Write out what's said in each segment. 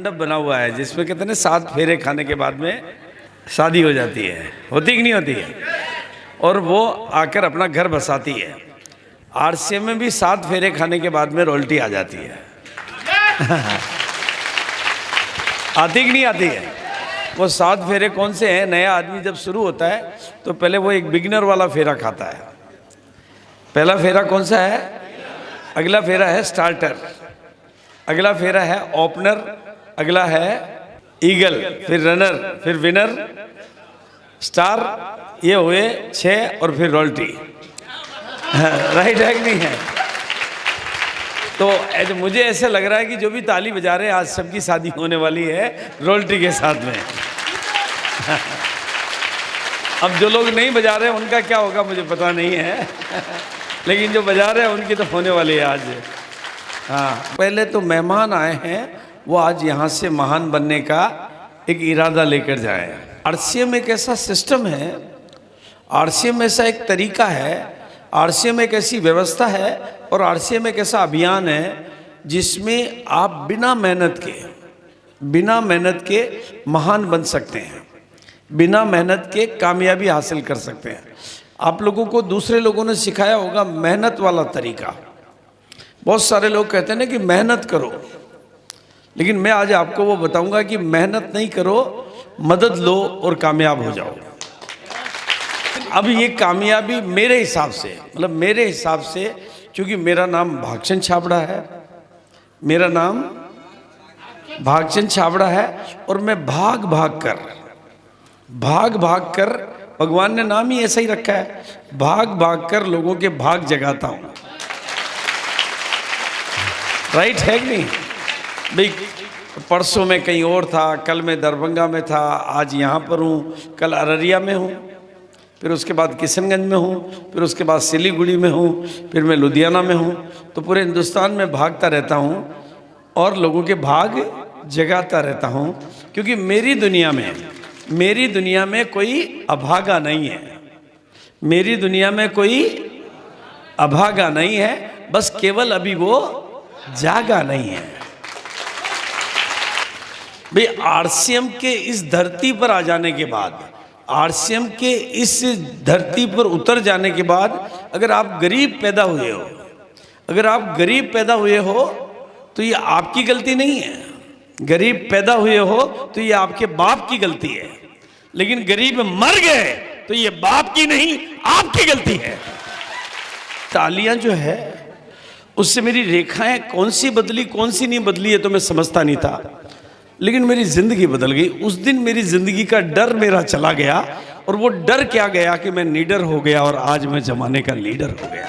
मंडप बना हुआ है जिसमें कहते हैं 7 फेरे खाने के बाद में शादी हो जाती है, होती कि नहीं होती है, और वो आकर अपना घर बसाती है। आरसीएम में भी 7 फेरे खाने के बाद में रॉयल्टी आ जाती है। आती कि नहीं आती है? वो 7 फेरे कौन से हैं? नया आदमी जब शुरू होता है तो पहले वो एक बिगिनर वाला फेरा खाता है। पहला फेरा कौन सा है? अगला फेरा है स्टार्टर, अगला फेरा है ओपनर, अगला है ईगल, फिर रनर, फिर विनर, स्टार, ये हुए 6 और फिर रॉयल्टी। राइट है कि नहीं है? तो मुझे ऐसे लग रहा है कि जो भी ताली बजा रहे हैं आज सबकी शादी होने वाली है रॉयल्टी के साथ में। अब जो लोग नहीं बजा रहे हैं उनका क्या होगा मुझे पता नहीं है, लेकिन जो बजा रहे हैं उनकी तो होने वाली है आज। हाँ, पहले तो मेहमान आए हैं, वो आज यहाँ से महान बनने का एक इरादा लेकर जाए। आरसीएम एक ऐसा सिस्टम है, आरसीएम ऐसा एक तरीका है, आरसीएम एक ऐसी व्यवस्था है और आरसीएम एक ऐसा अभियान है जिसमें आप बिना मेहनत के महान बन सकते हैं, बिना मेहनत के कामयाबी हासिल कर सकते हैं। आप लोगों को दूसरे लोगों ने सिखाया होगा मेहनत वाला तरीका। बहुत सारे लोग कहते हैं ना कि मेहनत करो, लेकिन मैं आज आपको वो बताऊंगा कि मेहनत नहीं करो, मदद लो और कामयाब हो जाओ। अब ये कामयाबी मेरे हिसाब से, मतलब मेरे हिसाब से, क्योंकि मेरा नाम भागचंद छाबड़ा है, मेरा नाम भागचंद छाबड़ा है और मैं भाग भाग कर भगवान ने नाम ही ऐसा ही रखा है, भाग कर लोगों के भाग जगाता हूं। राइट है कि नहीं भाई? परसों में कहीं और था, कल मैं दरभंगा में था, आज यहाँ पर हूँ, कल अररिया में हूँ, फिर उसके बाद किशनगंज में हूँ, फिर उसके बाद सिलीगुड़ी में हूँ, फिर मैं लुधियाना में हूँ। तो पूरे हिंदुस्तान में भागता रहता हूँ और लोगों के भाग जगाता रहता हूँ, क्योंकि मेरी दुनिया में कोई अभागा नहीं है, मेरी दुनिया में कोई अभागा नहीं है, बस केवल अभी वो जागा नहीं है। भाई आरसीएम के इस धरती पर आ जाने के बाद, आरसीएम के इस धरती पर उतर जाने के बाद, अगर आप गरीब पैदा हुए हो तो ये आपकी गलती नहीं है। गरीब पैदा हुए हो तो ये आपके बाप की गलती है, लेकिन गरीब मर गए तो ये बाप की नहीं आपकी गलती है। तालियां जो है उससे मेरी रेखाएं कौन सी बदली कौन सी नहीं बदली है तो मैं समझता नहीं था, लेकिन मेरी जिंदगी बदल गई। उस दिन मेरी जिंदगी का डर मेरा चला गया, और वो डर क्या गया कि मैं नीडर हो गया और आज मैं जमाने का लीडर हो गया।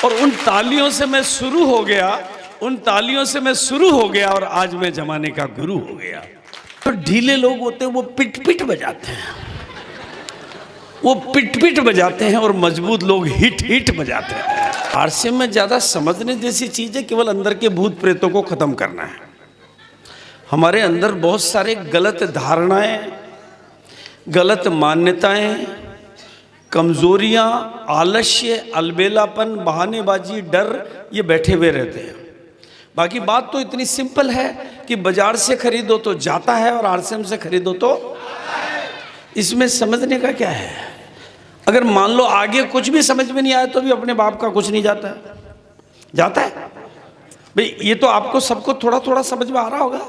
और उन तालियों से मैं शुरू हो गया और आज मैं जमाने का गुरु हो गया। तो ढीले लोग होते हैं वो पिट बजाते हैं, और मजबूत लोग हिट बजाते हैं। आरसीएम में ज्यादा समझने जैसी चीज है केवल अंदर के भूत प्रेतों को खत्म करना है। हमारे अंदर बहुत सारे गलत धारणाएं, गलत मान्यताएं, कमजोरियां, आलस्य, अलबेलापन, बहानेबाजी, डर, ये बैठे हुए रहते हैं। बाकी बात तो इतनी सिंपल है कि बाजार से खरीदो तो जाता है और आरसीएम से खरीदो तो, इसमें समझने का क्या है? अगर मान लो आगे कुछ भी समझ में नहीं आया तो भी अपने बाप का कुछ नहीं जाता है भाई। ये तो आपको सबको थोड़ा थोड़ा समझ में आ रहा होगा।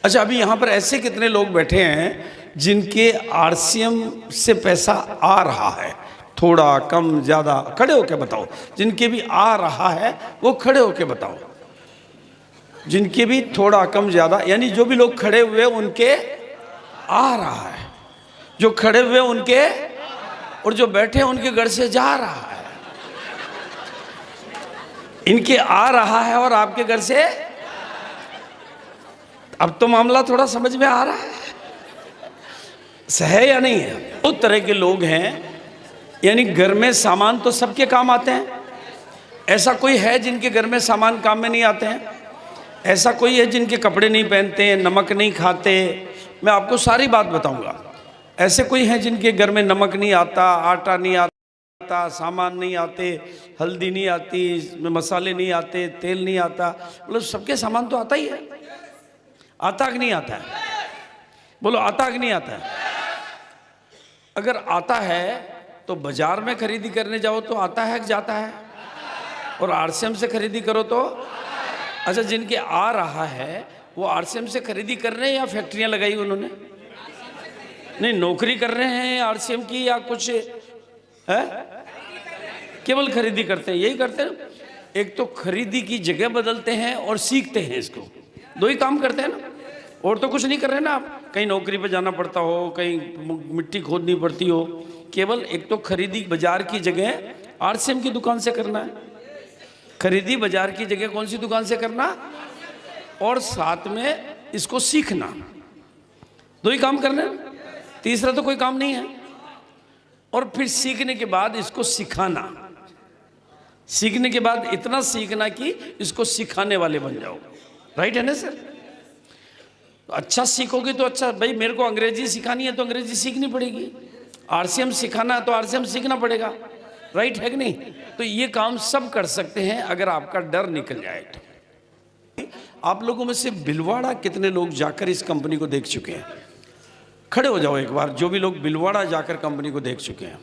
अच्छा, अभी यहाँ पर ऐसे कितने लोग बैठे हैं जिनके आरसीएम से पैसा आ रहा है, थोड़ा कम ज्यादा? खड़े होके बताओ। जिनके भी आ रहा है वो खड़े होके बताओ। जिनके भी थोड़ा कम ज्यादा, यानी जो भी लोग खड़े हुए उनके आ रहा है, जो खड़े हुए उनके, और जो बैठे उनके घर से जा रहा है। इनके आ रहा है और आपके घर से, अब तो मामला थोड़ा समझ में आ रहा है, है या नहीं है? दो तरह के लोग हैं, यानी घर में सामान तो सबके काम आते हैं। ऐसा कोई है जिनके घर में सामान काम में नहीं आते हैं? ऐसा कोई है जिनके कपड़े नहीं पहनते हैं, नमक नहीं खाते? मैं आपको सारी बात बताऊंगा। ऐसे कोई है जिनके घर में नमक नहीं आता, आटा नहीं आता, आता, सामान नहीं आते, हल्दी नहीं आती, मसाले नहीं आते, तेल नहीं आता, मतलब सबके सामान तो आता ही है। आता कि नहीं आता है? बोलो आता कि नहीं आता है? अगर आता है तो बाजार में खरीदी करने जाओ तो आता है कि जाता है? और आरसीएम से खरीदी करो तो? अच्छा, जिनके आ रहा है वो आरसीएम से खरीदी कर रहे हैं या फैक्ट्रियां लगाई उन्होंने? नहीं, नौकरी कर रहे हैं आरसीएम की या कुछ है? केवल खरीदी करते हैं, यही करते हैं। एक तो खरीदी की जगह बदलते हैं और सीखते हैं, इसको दो ही काम करते हैं ना, और तो कुछ नहीं कर रहे ना आप। कहीं नौकरी पे जाना पड़ता हो, कहीं मिट्टी खोदनी पड़ती हो, केवल एक तो खरीदी बाजार की जगह आरसीएम की दुकान से करना है, खरीदी बाजार की जगह कौन सी दुकान से करना, और साथ में इसको सीखना। दो ही काम करना है, तीसरा तो कोई काम नहीं है। और फिर सीखने के बाद इसको सिखाना, सीखने के बाद इतना सीखना कि इसको सिखाने वाले बन जाओ। राइट है ना सर? अच्छा सीखोगे तो अच्छा। भाई मेरे को अंग्रेजी सिखानी है तो अंग्रेजी सीखनी पड़ेगी, आरसीएम सिखाना है तो आरसीएम सीखना पड़ेगा। राइट है कि नहीं? तो ये काम सब कर सकते हैं अगर आपका डर निकल जाए तो। आप लोगों में से भिलवाड़ा कितने लोग जाकर इस कंपनी को देख चुके हैं? खड़े हो जाओ एक बार, जो भी लोग भिलवाड़ा जाकर कंपनी को देख चुके हैं।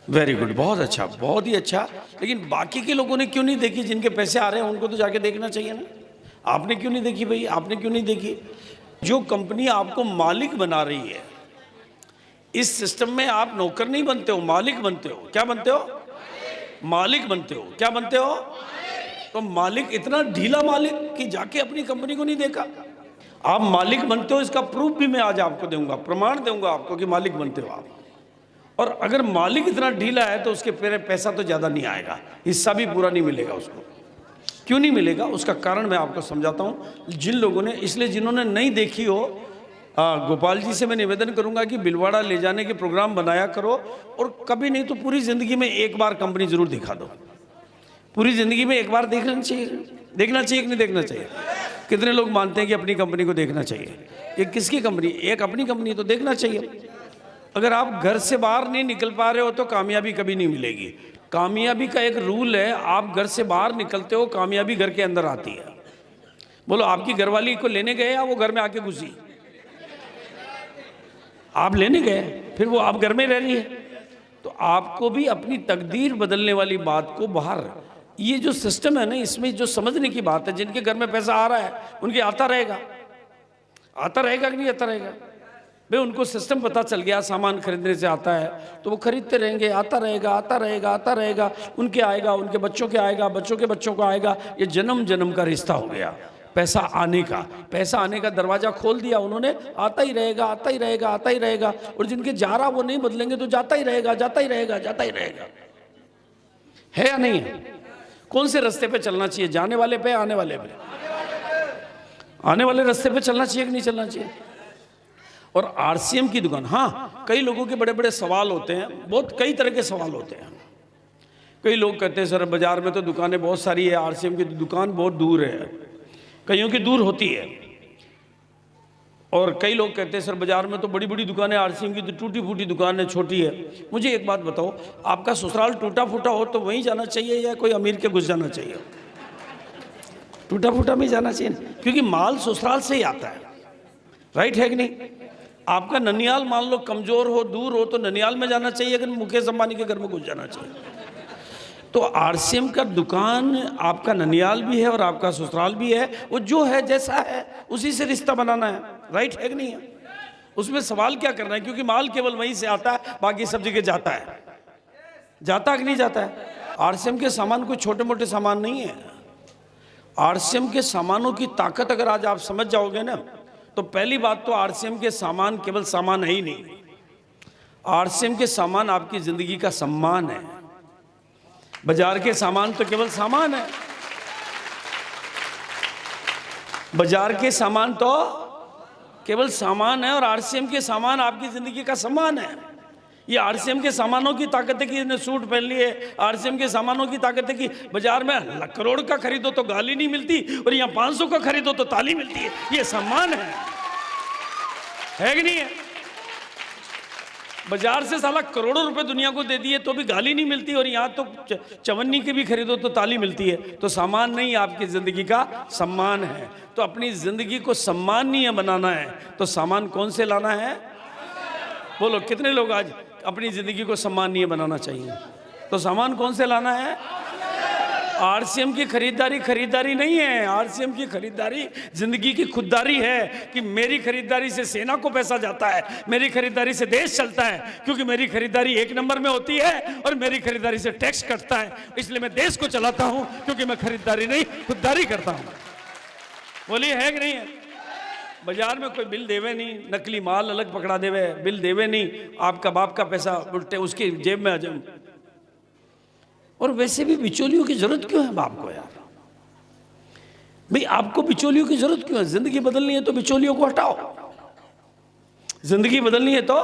वेरी गुड, बहुत अच्छा, बहुत ही अच्छा। लेकिन बाकी के लोगों ने क्यों नहीं देखी? जिनके पैसे आ रहे हैं उनको तो जाके देखना चाहिए ना। आपने क्यों नहीं देखी भाई? आपने क्यों नहीं देखी? जो कंपनी आपको मालिक बना रही है, इस सिस्टम में आप नौकर नहीं बनते हो, मालिक बनते हो। क्या बनते हो? मालिक बनते हो। क्या बनते हो? तो मालिक इतना ढीला मालिक कि जाके अपनी कंपनी को नहीं देखा। आप मालिक बनते हो, इसका प्रूफ भी मैं आज आपको दूंगा, प्रमाण दूंगा आपको कि मालिक बनते हो आप। और अगर मालिक इतना ढीला है तो उसके पैसा तो ज़्यादा नहीं आएगा, हिस्सा भी पूरा नहीं मिलेगा उसको। क्यों नहीं मिलेगा? उसका कारण मैं आपको समझाता हूँ। जिन लोगों ने, इसलिए जिन्होंने नहीं देखी हो, गोपाल जी से मैं निवेदन करूंगा कि भिलवाड़ा ले जाने के प्रोग्राम बनाया करो, और कभी नहीं तो पूरी ज़िंदगी में एक बार कंपनी ज़रूर दिखा दो। पूरी ज़िंदगी में एक बार देखना चाहिए। देखना चाहिए कि नहीं देखना चाहिए? कितने लोग मानते हैं कि अपनी कंपनी को देखना चाहिए? ये किसकी कंपनी? एक अपनी कंपनी, तो देखना चाहिए। अगर आप घर से बाहर नहीं निकल पा रहे हो तो कामयाबी कभी नहीं मिलेगी। कामयाबी का एक रूल है, आप घर से बाहर निकलते हो, कामयाबी घर के अंदर आती है। बोलो, आपकी घरवाली को लेने गए या वो घर में आके घुसी? आप लेने गए, फिर वो आप घर में रह रही है। तो आपको भी अपनी तकदीर बदलने वाली बात को बाहर, ये जो सिस्टम है ना, इसमें जो समझने की बात है, जिनके घर में पैसा आ रहा है उनके आता रहेगा। आता रहेगा कि नहीं आता रहेगा? भाई उनको सिस्टम पता चल गया, सामान खरीदने से आता है तो वो खरीदते रहेंगे। आता रहेगा, आता रहेगा, आता रहेगा। उनके आएगा, उनके बच्चों के आएगा, बच्चों के बच्चों को आएगा। ये जन्म जन्म का रिश्ता हो गया पैसा आने का। पैसा आने का दरवाजा खोल दिया उन्होंने, आता ही रहेगा, आता ही रहेगा, आता ही रहेगा। और जिनके जा रहा वो नहीं बदलेंगे तो जाता ही रहेगा, जाता ही रहेगा, जाता ही रहेगा। है या नहीं है? कौन से रास्ते पे चलना चाहिए? जाने वाले पे, आने वाले पे? आने वाले रास्ते पे चलना चाहिए कि नहीं चलना चाहिए? और आरसीएम की दुकान, हाँ, कई लोगों के बड़े बड़े सवाल होते हैं, बहुत कई तरह के सवाल होते हैं। कई लोग कहते हैं सर बाजार में तो दुकानें बहुत सारी है, आरसीएम की दुकान बहुत दूर है। कईयों की दूर होती है। और कई लोग कहते हैं सर बाजार में तो बड़ी बड़ी दुकानें, आरसीएम की तो टूटी फूटी दुकान है, छोटी है। मुझे एक बात बताओ, आपका ससुराल टूटा फूटा हो तो वहीं जाना चाहिए या कोई अमीर के घुस जाना चाहिए? टूटा फूटा में जाना चाहिए, क्योंकि माल ससुराल से ही आता है। राइट है कि नहीं? आपका ननियाल मान लो कमजोर हो, दूर हो, तो ननियाल में जाना चाहिए, अगर मुकेश अंबानी के घर में घुस जाना चाहिए। तो आरसीएम का दुकान आपका ननियाल भी है और आपका ससुराल भी है। वो जो है जैसा है उसी से रिश्ता बनाना है। राइट है कि नहीं है? उसमें सवाल क्या करना है, क्योंकि माल केवल वहीं से आता है, बाकी सब जगह जाता है। जाता कि नहीं जाता है? आरसीएम के सामान कोई छोटे मोटे सामान नहीं है। आरसीएम के सामानों की ताकत अगर आज आप समझ जाओगे ना, तो पहली बात तो आरसीएम के सामान केवल सामान है ही नहीं। आरसीएम के सामान आपकी जिंदगी का सम्मान है। बाजार के सामान तो केवल सामान है। बाजार के सामान तो केवल सामान है, और आरसीएम के सामान आपकी जिंदगी का सम्मान है। ये आरसीएम के सामानों की ताकत है कि इसने सूट पहन लिए। आरसीएम के सामानों की ताकत है कि बाजार में लाख करोड़ का खरीदो तो गाली नहीं मिलती, और यहाँ 500 का खरीदो तो ताली मिलती है। ये सम्मान है कि नहीं है? बाजार से साला करोड़ों रुपए दुनिया को दे दिए तो भी गाली नहीं मिलती, और यहाँ तो चवन्नी की भी खरीदो तो ताली मिलती है। तो सामान नहीं, आपकी जिंदगी का सम्मान है। तो अपनी जिंदगी को सम्मानीय बनाना है तो सामान कौन से लाना है? बोलो कितने लोग आज अपनी जिंदगी को सम्मानीय बनाना चाहिए? तो सामान कौन से लाना है? आरसीएम की खरीदारी खरीदारी नहीं है। आरसीएम की खरीदारी जिंदगी की खुददारी है कि मेरी खरीदारी से सेना को पैसा जाता है, मेरी खरीदारी से देश चलता है, क्योंकि मेरी खरीदारी 1 नंबर में होती है और मेरी खरीदारी से टैक्स कटता है, इसलिए मैं देश को चलाता हूं, क्योंकि मैं खरीदारी नहीं खुददारी करता हूं। बोलिए है कि नहीं है? बाजार में कोई बिल देवे नहीं, नकली माल अलग पकड़ा देवे, बिल देवे नहीं, आपका बाप का पैसा उल्टे उसकी जेब में आ जाए। और वैसे भी बिचौलियों की जरूरत क्यों है बाप को यार? भाई आपको बिचौलियों की जरूरत क्यों है? जिंदगी बदलनी है तो बिचौलियों को हटाओ। जिंदगी बदलनी है तो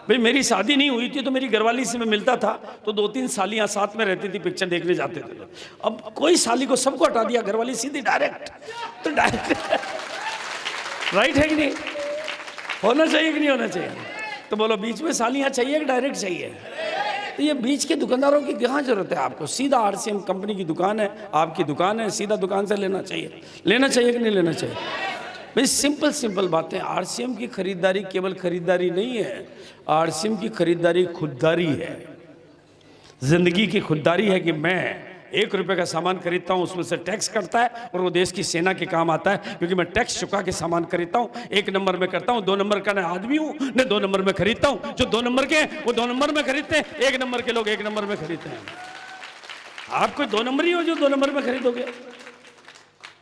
भाई मेरी शादी नहीं हुई थी तो मेरी घरवाली से मैं मिलता था तो 2-3 सालियां साथ में रहती थी, पिक्चर देखने जाते थे। अब कोई साली को सबको हटा दिया, घरवाली सीधी डायरेक्ट, तो डायरेक्ट राइट है कि नहीं? होना चाहिए कि नहीं होना चाहिए? तो बोलो बीच में सालियां चाहिए कि डायरेक्ट चाहिए? तो ये बीच के दुकानदारों की कहाँ जरूरत है आपको? सीधा आरसीएम कंपनी की दुकान है, आपकी दुकान है, सीधा दुकान से लेना चाहिए। लेना चाहिए कि नहीं लेना चाहिए? भाई सिंपल बातें। आरसीएम की खरीदारी केवल खरीदारी नहीं है, आरसीएम की खरीदारी खुददारी है। जिंदगी की खुददारी है कि मैं 1 रुपए का सामान खरीदता हूं, उसमें से टैक्स कटता है और वो देश की सेना के काम आता है, क्योंकि मैं टैक्स चुका के सामान खरीदता हूं। 1 नंबर में करता हूं, 2 नंबर का ना आदमी हूं न 2 नंबर में खरीदता हूं। जो 2 नंबर के हैं वो 2 नंबर में खरीदते हैं, 1 नंबर के लोग 1 नंबर में खरीदते हैं। आप कोई 2 नंबर ही हो जो 2 नंबर में खरीदोगे?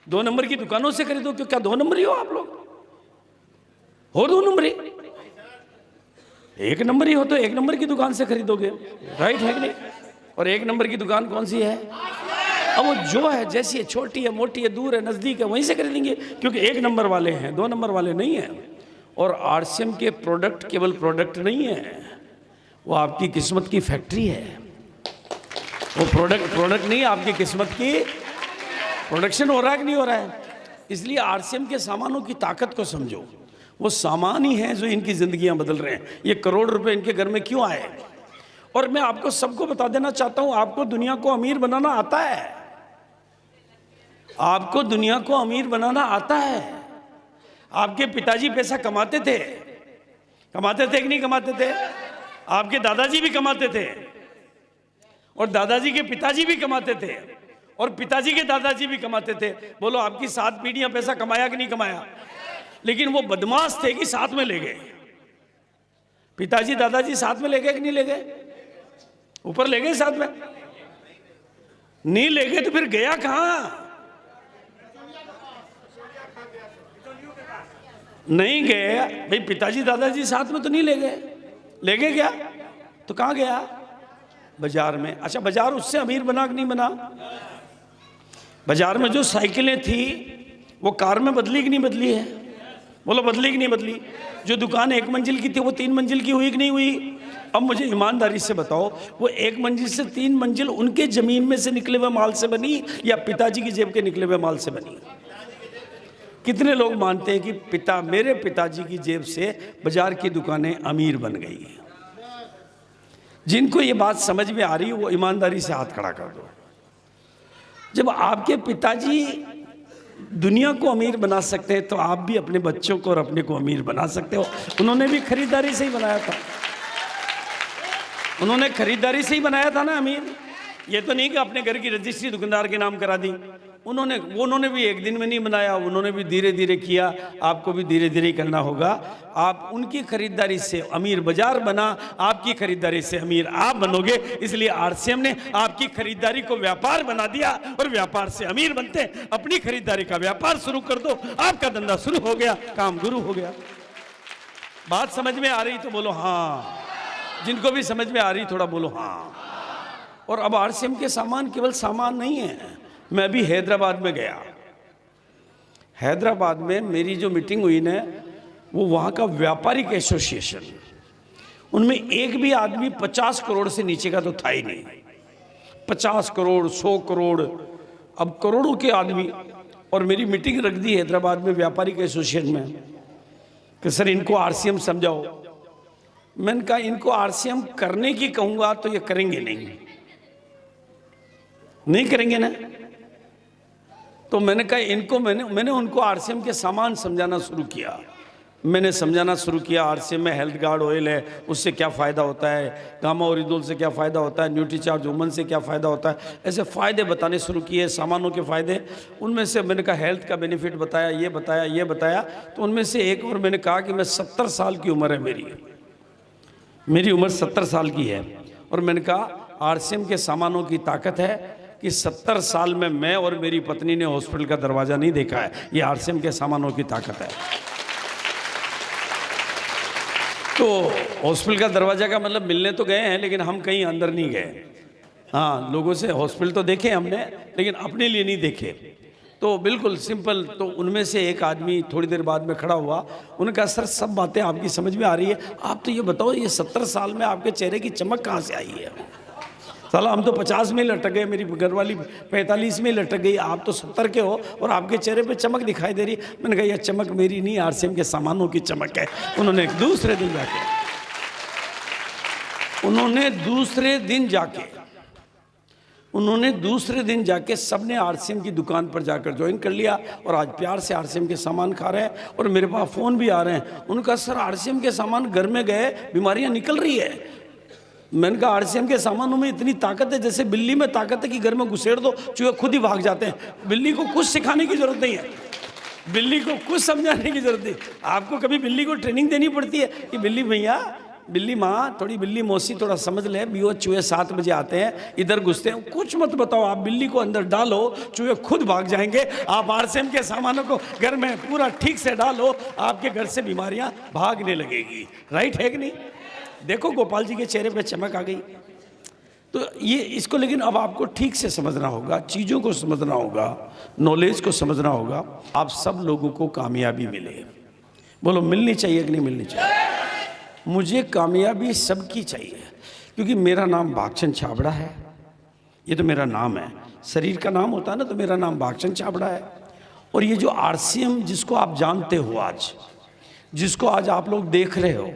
2 नंबर की दुकानों से खरीदो, क्यों? क्या 2 नंबर ही हो आप लोग? हो 2 नंबर ही? 1 नंबर ही हो तो 1 नंबर की दुकान से खरीदोगे, राइट है कि नहीं? और 1 नंबर की दुकान कौन सी है? अब वो जो है, जैसी है, छोटी है, मोटी है, दूर है, नजदीक है, वहीं से खरीदेंगे, क्योंकि 1 नंबर वाले हैं, 2 नंबर वाले नहीं हैं। और आरसीएम के प्रोडक्ट केवल प्रोडक्ट नहीं है, वो आपकी किस्मत की फैक्ट्री है। वो प्रोडक्ट नहीं, आपकी किस्मत की प्रोडक्शन हो रहा है कि नहीं हो रहा है? इसलिए आरसीएम के सामानों की ताकत को समझो। वो सामान ही हैं जो इनकी जिंदगियां बदल रहे हैं। ये करोड़ रुपए इनके घर में क्यों आए? और मैं आपको सबको बता देना चाहता हूं, आपको दुनिया को अमीर बनाना आता है। आपको दुनिया को अमीर बनाना आता है। आपके पिताजी पैसा कमाते थे कि नहीं कमाते थे? आपके दादाजी भी कमाते थे, और दादाजी के पिताजी भी कमाते थे, और पिताजी के दादाजी भी कमाते थे। बोलो आपकी 7 पीढ़ियां पैसा कमाया कि नहीं कमाया? लेकिन वो बदमाश थे कि साथ में ले गए। पिताजी दादाजी साथ में ले गए कि नहीं ले गए? ऊपर ले गए साथ में? नहीं ले गए तो फिर गया कहां? नहीं गए भाई, पिताजी दादाजी साथ में तो नहीं ले गए। ले गए क्या? तो कहां गया? बाजार में। अच्छा, बाजार उससे अमीर बना कि नहीं बना? बाजार में जो साइकिलें थी वो कार में बदली कि नहीं बदली है? बोलो बदली कि नहीं बदली? जो दुकान 1 मंजिल की थी वो 3 मंजिल की हुई कि नहीं हुई? अब मुझे ईमानदारी से बताओ, वो 1 मंजिल से 3 मंजिल उनके जमीन में से निकले हुए माल से बनी या पिताजी की जेब के निकले हुए माल से बनी? कितने लोग मानते हैं कि मेरे पिताजी की जेब से बाजार की दुकानें अमीर बन गई हैं? जिनको ये बात समझ में आ रही है वो ईमानदारी से हाथ खड़ा कर दो। जब आपके पिताजी दुनिया को अमीर बना सकते हैं तो आप भी अपने बच्चों को और अपने को अमीर बना सकते हो। उन्होंने भी खरीदारी से ही बनाया था, उन्होंने खरीदारी से ही बनाया था ना अमीर। ये तो नहीं कि अपने घर की रजिस्ट्री दुकानदार के नाम करा दी। उन्होंने भी एक दिन में नहीं बनाया, उन्होंने भी धीरे धीरे किया। आपको भी धीरे धीरे करना होगा। आप उनकी खरीदारी से अमीर बाजार बना, आपकी खरीदारी से अमीर आप बनोगे। इसलिए आरसीएम ने आपकी खरीदारी को व्यापार बना दिया और व्यापार से अमीर बनते। अपनी खरीदारी का व्यापार शुरू कर दो, आपका धंधा शुरू हो गया, काम गुरु हो गया। बात समझ में आ रही तो बोलो हाँ, जिनको भी समझ में आ रही थोड़ा बोलो हाँ। और अब आरसीएम के सामान केवल सामान नहीं है। मैं भी हैदराबाद में गया। हैदराबाद में मेरी जो मीटिंग हुई ना, वो वहाँ का व्यापारिक एसोसिएशन, उनमें एक भी आदमी 50 करोड़ से नीचे का तो था ही नहीं। 50 करोड़ 100 करोड़, अब करोड़ों के आदमी। और मेरी मीटिंग रख दी हैदराबाद में व्यापारिक एसोसिएशन में कि सर इनको आरसीएम समझाओ। मैंने कहा इनको आरसीएम करने की कहूंगा तो ये करेंगे नहीं करेंगे ना। तो मैंने कहा इनको मैंने उनको आरसीएम के सामान समझाना शुरू किया। मैंने समझाना शुरू किया आरसीएम में हेल्थ गार्ड ऑयल है, उससे क्या फ़ायदा होता है, गामा ओरिडोल से क्या फ़ायदा होता है, न्यूट्रीचार्ज वुमन से क्या फ़ायदा होता है, ऐसे फ़ायदे बताने शुरू किए, सामानों के फ़ायदे। उनमें से मैंने कहा हेल्थ का बेनिफिट बताया, ये बताया। तो उनमें से एक और मैंने कहा कि मैं 70 साल की उम्र है मेरी उम्र 70 साल की है, और मैंने कहा आरसीएम के सामानों की ताकत है कि 70 साल में मैं और मेरी पत्नी ने हॉस्पिटल का दरवाज़ा नहीं देखा है, ये आरसीएम के सामानों की ताकत है। तो हॉस्पिटल का दरवाज़ा का मतलब मिलने तो गए हैं लेकिन हम कहीं अंदर नहीं गए। हाँ, लोगों से हॉस्पिटल तो देखे हमने लेकिन अपने लिए नहीं देखे। तो बिल्कुल सिंपल। तो उनमें से एक आदमी थोड़ी देर बाद में खड़ा हुआ, उन्होंने कहा सर सब बातें आपकी समझ में आ रही है, आप तो ये बताओ ये 70 साल में आपके चेहरे की चमक कहाँ से आई है? साला हम तो 50 में लटक गए, मेरी घरवाली 45 में लटक गई, आप तो 70 के हो और आपके चेहरे पे चमक दिखाई दे रही। मैंने कहा यह चमक मेरी नहीं, आरसीएम के सामानों की चमक है। उन्होंने दूसरे दिन जाके सबने आरसीएम की दुकान पर जाकर ज्वाइन कर लिया और आज प्यार से आरसीएम के सामान खा रहे हैं और मेरे पास फ़ोन भी आ रहे हैं। उनका सर आरसीएम के सामान घर में गए बीमारियां निकल रही है। मैंने कहा आरसीएम के सामानों में इतनी ताकत है, जैसे बिल्ली में ताकत है कि घर में घुसेड़ दो चूहे खुद ही भाग जाते हैं। बिल्ली को कुछ सिखाने की जरूरत नहीं है, बिल्ली को कुछ समझाने की जरूरत नहीं। आपको कभी बिल्ली को ट्रेनिंग देनी पड़ती है कि बिल्ली भैया, बिल्ली माँ, थोड़ी बिल्ली मौसी थोड़ा समझ ले, बियो चूहे 7 बजे आते हैं, इधर घुसते हैं, कुछ मत बताओ। आप बिल्ली को अंदर डालो, चूहे खुद भाग जाएंगे। आप आरसीएम के सामानों को घर में पूरा ठीक से डालो, आपके घर से बीमारियां भागने लगेगी। राइट है कि नहीं? देखो गोपाल जी के चेहरे पे चमक आ गई। तो ये इसको लेकिन अब आपको ठीक से समझना होगा, चीज़ों को समझना होगा, नॉलेज को समझना होगा। आप सब लोगों को कामयाबी मिले, बोलो मिलनी चाहिए कि नहीं मिलनी चाहिए? मुझे कामयाबी सबकी चाहिए, क्योंकि मेरा नाम भागचंद छाबड़ा है। ये तो मेरा नाम है, शरीर का नाम होता है ना, तो मेरा नाम भागचंद छाबड़ा है। और ये जो आरसीएम जिसको आप जानते हो आज, जिसको आज आप लोग देख रहे हो,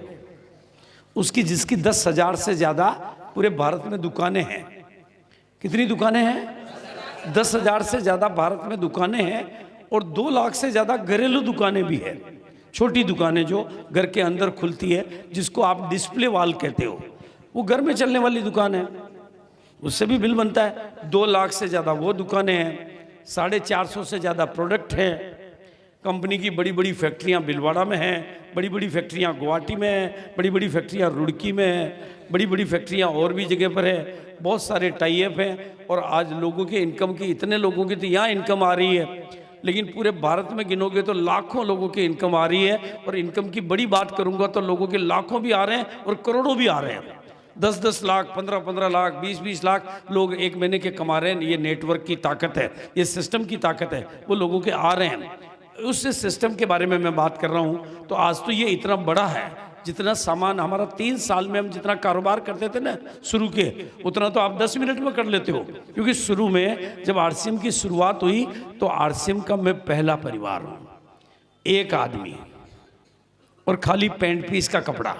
जिसकी 10,000 से ज़्यादा पूरे भारत में दुकानें हैं। कितनी दुकानें हैं? 10,000 से ज़्यादा भारत में दुकानें हैं और 2 लाख से ज़्यादा घरेलू दुकानें भी हैं। छोटी दुकानें जो घर के अंदर खुलती है, जिसको आप डिस्प्ले वॉल कहते हो, वो घर में चलने वाली दुकान है, उससे भी बिल बनता है। 2 लाख से ज़्यादा वो दुकानें हैं, 450 से ज़्यादा प्रोडक्ट हैं। कंपनी की बड़ी बड़ी फैक्ट्रियां भिलवाड़ा में हैं, बड़ी बड़ी फैक्ट्रियां गुवाहाटी में हैं, बड़ी बड़ी फैक्ट्रियां रुड़की में हैं, बड़ी बड़ी फैक्ट्रियां और भी जगह पर है। बहुत सारे टाई अप हैं और आज लोगों के इनकम की, इतने लोगों की तो यहाँ इनकम आ रही है, लेकिन पूरे भारत में गिनोगे तो लाखों लोगों की इनकम आ रही है। और इनकम की बड़ी बात करूंगा तो लोगों के लाखों भी आ रहे हैं और करोड़ों भी आ रहे हैं। 10-10 लाख, 15-15 लाख, 20-20 लाख लोग एक महीने के कमा रहे हैं। ये नेटवर्क की ताकत है, ये सिस्टम की ताकत है, वो लोगों के आ रहे हैं। उस सिस्टम के बारे में मैं बात कर रहा हूँ। तो आज तो ये इतना बड़ा है, जितना सामान हमारा 3 साल में हम जितना कारोबार करते थे ना शुरू के, उतना तो आप 10 मिनट में कर लेते हो। क्योंकि शुरू में जब आरसीएम की शुरुआत हुई तो आरसीएम का मैं पहला परिवार हूँ, एक आदमी और खाली पैंट पीस का कपड़ा,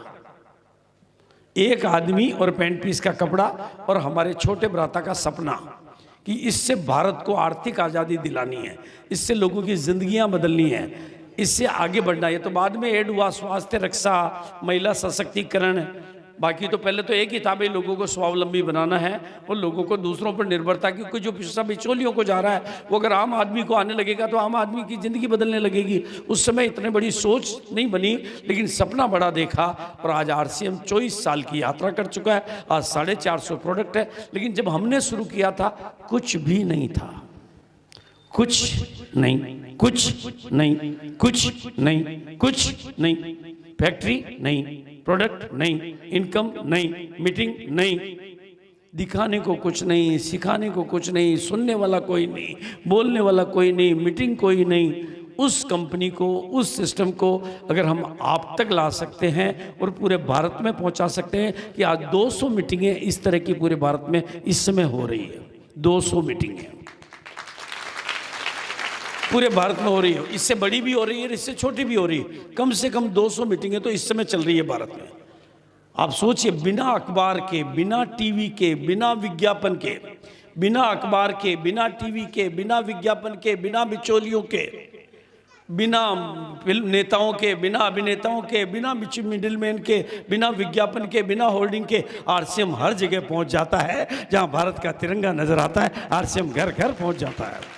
एक आदमी और पैंट पीस का कपड़ा, और हमारे छोटे भ्राता का सपना कि इससे भारत को आर्थिक आज़ादी दिलानी है, इससे लोगों की जिंदगियां बदलनी है, इससे आगे बढ़ना है। ये तो बाद में ऐड हुआ, स्वास्थ्य रक्षा, महिला सशक्तिकरण। बाकी तो पहले तो एक ही था भाई, लोगों को स्वावलंबी बनाना है और लोगों को दूसरों पर निर्भरता, क्योंकि जो पिछड़ा बिचौलियों को जा रहा है वो अगर आम आदमी को आने लगेगा तो आम आदमी की ज़िंदगी बदलने लगेगी। उस समय इतनी बड़ी सोच नहीं बनी, लेकिन सपना बड़ा देखा और आज आरसीएम 24 साल की यात्रा कर चुका है। आज 450 प्रोडक्ट है। लेकिन जब हमने शुरू किया था कुछ भी नहीं था, कुछ नहीं, कुछ नहीं, कुछ नहीं, कुछ नहीं, फैक्ट्री नहीं, प्रोडक्ट नहीं, इनकम नहीं, मीटिंग नहीं, दिखाने को कुछ नहीं, सिखाने को कुछ नहीं, सुनने वाला कोई नहीं, बोलने वाला कोई नहीं, मीटिंग कोई नहीं। उस कंपनी को, उस सिस्टम को अगर हम आप तक ला सकते हैं और पूरे भारत में पहुंचा सकते हैं कि आज 200 मीटिंगें इस तरह की पूरे भारत में इस समय हो रही है। 200 मीटिंगें पूरे भारत में हो रही है, इससे बड़ी भी हो रही है, इससे छोटी भी हो रही है। कम से कम 200 मीटिंगें तो इस समय चल रही है भारत में। आप सोचिए, बिना अखबार के, बिना टीवी के, बिना विज्ञापन के, बिना अखबार के, बिना टीवी के, बिना विज्ञापन के, बिना बिचौलियों के, बिना फिल्म नेताओं के, बिना अभिनेताओं के, बिना मिडिलमैन के, बिना विज्ञापन के, बिना होर्डिंग के आरसीएम हर जगह पहुंच जाता है। जहां भारत का तिरंगा नजर आता है, आरसीएम घर घर पहुंच जाता है।